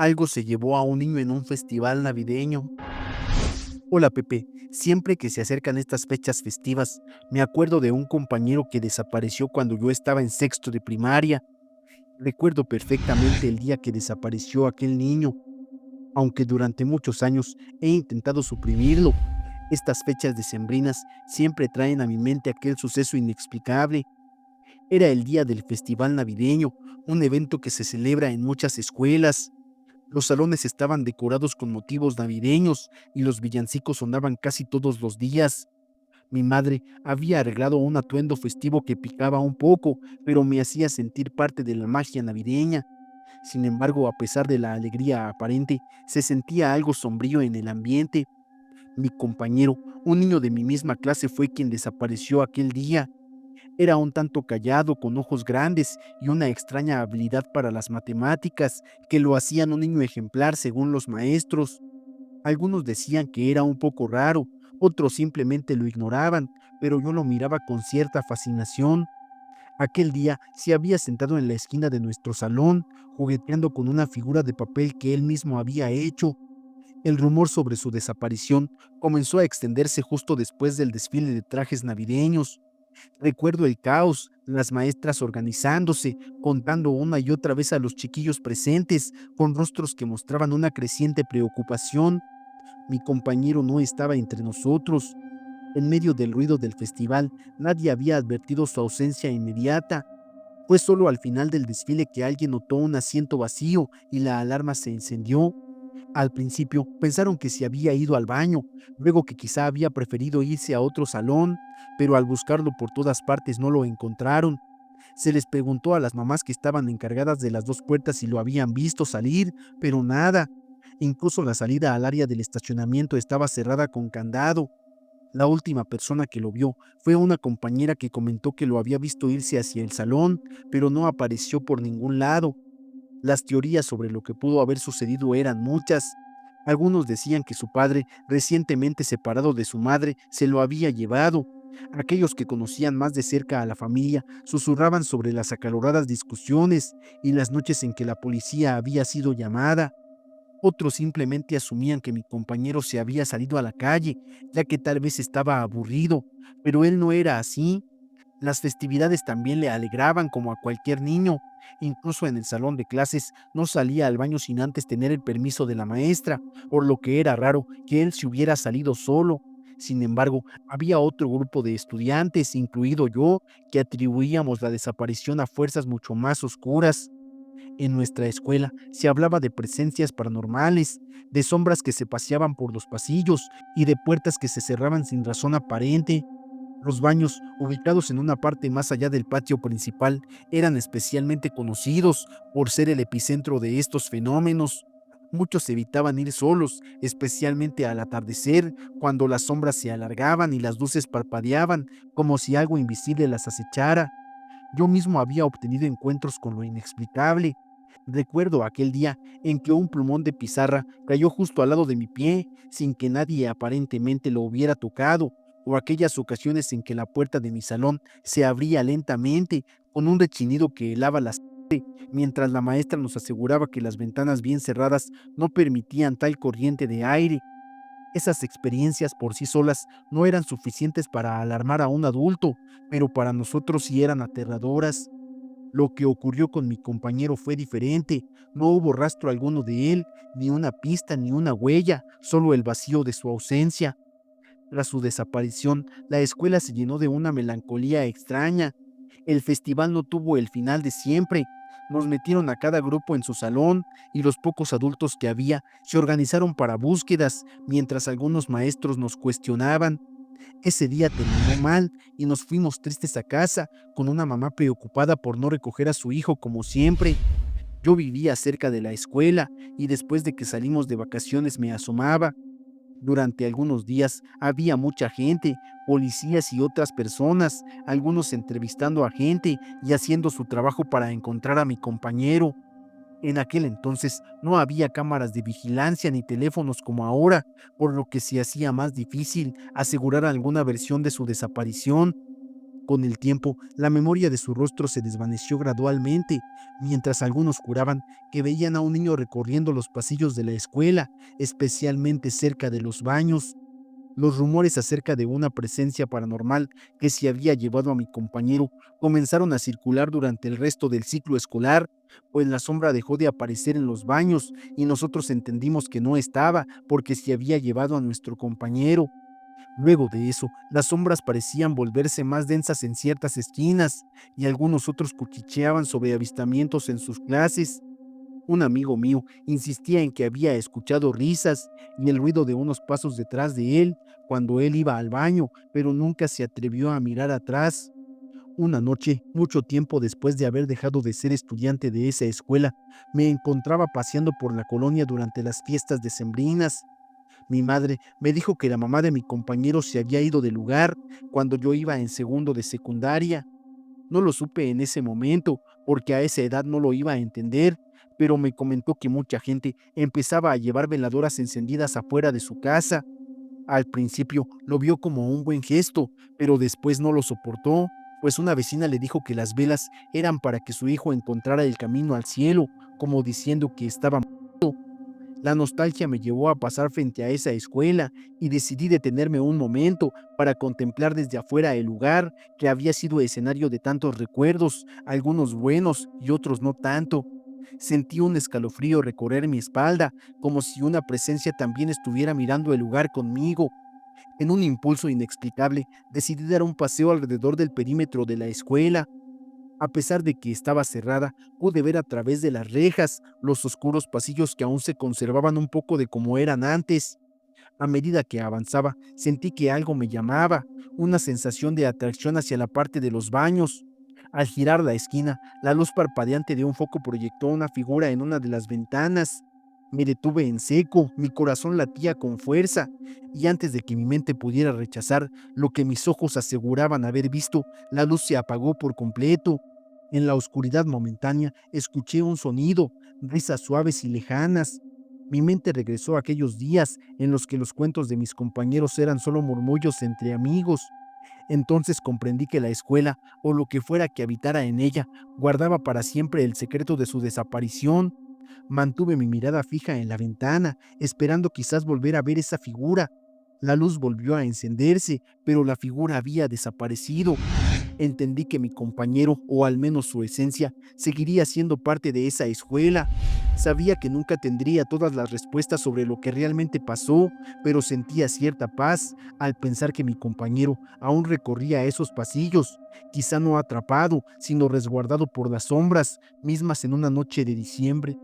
Algo se llevó a un niño en un festival navideño. Hola Pepe, siempre que se acercan estas fechas festivas, me acuerdo de un compañero que desapareció cuando yo estaba en sexto de primaria. Recuerdo perfectamente el día que desapareció aquel niño, aunque durante muchos años he intentado suprimirlo. Estas fechas decembrinas siempre traen a mi mente aquel suceso inexplicable. Era el día del festival navideño, un evento que se celebra en muchas escuelas. Los salones estaban decorados con motivos navideños y los villancicos sonaban casi todos los días. Mi madre había arreglado un atuendo festivo que picaba un poco, pero me hacía sentir parte de la magia navideña. Sin embargo, a pesar de la alegría aparente, se sentía algo sombrío en el ambiente. Mi compañero, un niño de mi misma clase, fue quien desapareció aquel día. Era un tanto callado, con ojos grandes y una extraña habilidad para las matemáticas, que lo hacían un niño ejemplar según los maestros. Algunos decían que era un poco raro, otros simplemente lo ignoraban, pero yo lo miraba con cierta fascinación. Aquel día se había sentado en la esquina de nuestro salón, jugueteando con una figura de papel que él mismo había hecho. El rumor sobre su desaparición comenzó a extenderse justo después del desfile de trajes navideños. Recuerdo el caos, las maestras organizándose, contando una y otra vez a los chiquillos presentes, con rostros que mostraban una creciente preocupación. Mi compañero no estaba entre nosotros. En medio del ruido del festival, nadie había advertido su ausencia inmediata. Fue solo al final del desfile que alguien notó un asiento vacío y la alarma se encendió. Al principio pensaron que se había ido al baño, luego que quizá había preferido irse a otro salón, pero al buscarlo por todas partes no lo encontraron. Se les preguntó a las mamás que estaban encargadas de las dos puertas si lo habían visto salir, pero nada. Incluso la salida al área del estacionamiento estaba cerrada con candado. La última persona que lo vio fue una compañera que comentó que lo había visto irse hacia el salón, pero no apareció por ningún lado. Las teorías sobre lo que pudo haber sucedido eran muchas. Algunos decían que su padre, recientemente separado de su madre, se lo había llevado. Aquellos que conocían más de cerca a la familia susurraban sobre las acaloradas discusiones y las noches en que la policía había sido llamada. Otros simplemente asumían que mi compañero se había salido a la calle, ya que tal vez estaba aburrido, pero él no era así. Las festividades también le alegraban como a cualquier niño. Incluso en el salón de clases no salía al baño sin antes tener el permiso de la maestra, por lo que era raro que él se hubiera salido solo. Sin embargo, había otro grupo de estudiantes, incluido yo, que atribuíamos la desaparición a fuerzas mucho más oscuras. En nuestra escuela se hablaba de presencias paranormales, de sombras que se paseaban por los pasillos y de puertas que se cerraban sin razón aparente. Los baños, ubicados en una parte más allá del patio principal, eran especialmente conocidos por ser el epicentro de estos fenómenos. Muchos evitaban ir solos, especialmente al atardecer, cuando las sombras se alargaban y las luces parpadeaban, como si algo invisible las acechara. Yo mismo había obtenido encuentros con lo inexplicable. Recuerdo aquel día en que un plumón de pizarra cayó justo al lado de mi pie, sin que nadie aparentemente lo hubiera tocado, o aquellas ocasiones en que la puerta de mi salón se abría lentamente, con un rechinido que helaba la sangre, mientras la maestra nos aseguraba que las ventanas bien cerradas no permitían tal corriente de aire. Esas experiencias por sí solas no eran suficientes para alarmar a un adulto, pero para nosotros sí eran aterradoras. Lo que ocurrió con mi compañero fue diferente. No hubo rastro alguno de él, ni una pista, ni una huella, solo el vacío de su ausencia. Tras su desaparición, la escuela se llenó de una melancolía extraña. El festival no tuvo el final de siempre. Nos metieron a cada grupo en su salón y los pocos adultos que había se organizaron para búsquedas, mientras algunos maestros nos cuestionaban. Ese día terminó mal y nos fuimos tristes a casa, con una mamá preocupada por no recoger a su hijo como siempre. Yo vivía cerca de la escuela y después de que salimos de vacaciones me asomaba. Durante algunos días había mucha gente, policías y otras personas, algunos entrevistando a gente y haciendo su trabajo para encontrar a mi compañero. En aquel entonces no había cámaras de vigilancia ni teléfonos como ahora, por lo que se hacía más difícil asegurar alguna versión de su desaparición. Con el tiempo, la memoria de su rostro se desvaneció gradualmente, mientras algunos juraban que veían a un niño recorriendo los pasillos de la escuela, especialmente cerca de los baños. Los rumores acerca de una presencia paranormal que se había llevado a mi compañero comenzaron a circular durante el resto del ciclo escolar, pues la sombra dejó de aparecer en los baños y nosotros entendimos que no estaba porque se había llevado a nuestro compañero. Luego de eso, las sombras parecían volverse más densas en ciertas esquinas y algunos otros cuchicheaban sobre avistamientos en sus clases. Un amigo mío insistía en que había escuchado risas y el ruido de unos pasos detrás de él cuando él iba al baño, pero nunca se atrevió a mirar atrás. Una noche, mucho tiempo después de haber dejado de ser estudiante de esa escuela, me encontraba paseando por la colonia durante las fiestas decembrinas. Mi madre me dijo que la mamá de mi compañero se había ido del lugar cuando yo iba en segundo de secundaria. No lo supe en ese momento, porque a esa edad no lo iba a entender, pero me comentó que mucha gente empezaba a llevar veladoras encendidas afuera de su casa. Al principio lo vio como un buen gesto, pero después no lo soportó, pues una vecina le dijo que las velas eran para que su hijo encontrara el camino al cielo, como diciendo que estaba muerto. La nostalgia me llevó a pasar frente a esa escuela y decidí detenerme un momento para contemplar desde afuera el lugar que había sido escenario de tantos recuerdos, algunos buenos y otros no tanto. Sentí un escalofrío recorrer mi espalda, como si una presencia también estuviera mirando el lugar conmigo. En un impulso inexplicable, decidí dar un paseo alrededor del perímetro de la escuela. A pesar de que estaba cerrada, pude ver a través de las rejas los oscuros pasillos que aún se conservaban un poco de como eran antes. A medida que avanzaba, sentí que algo me llamaba, una sensación de atracción hacia la parte de los baños. Al girar la esquina, la luz parpadeante de un foco proyectó una figura en una de las ventanas. Me detuve en seco, mi corazón latía con fuerza, y antes de que mi mente pudiera rechazar lo que mis ojos aseguraban haber visto, la luz se apagó por completo. En la oscuridad momentánea escuché un sonido, risas suaves y lejanas. Mi mente regresó a aquellos días en los que los cuentos de mis compañeros eran solo murmullos entre amigos. Entonces comprendí que la escuela, o lo que fuera que habitara en ella, guardaba para siempre el secreto de su desaparición. Mantuve mi mirada fija en la ventana, esperando quizás volver a ver esa figura. La luz volvió a encenderse, pero la figura había desaparecido. Entendí que mi compañero, o al menos su esencia, seguiría siendo parte de esa escuela. Sabía que nunca tendría todas las respuestas sobre lo que realmente pasó, pero sentía cierta paz al pensar que mi compañero aún recorría esos pasillos, quizá no atrapado, sino resguardado por las sombras, mismas en una noche de diciembre.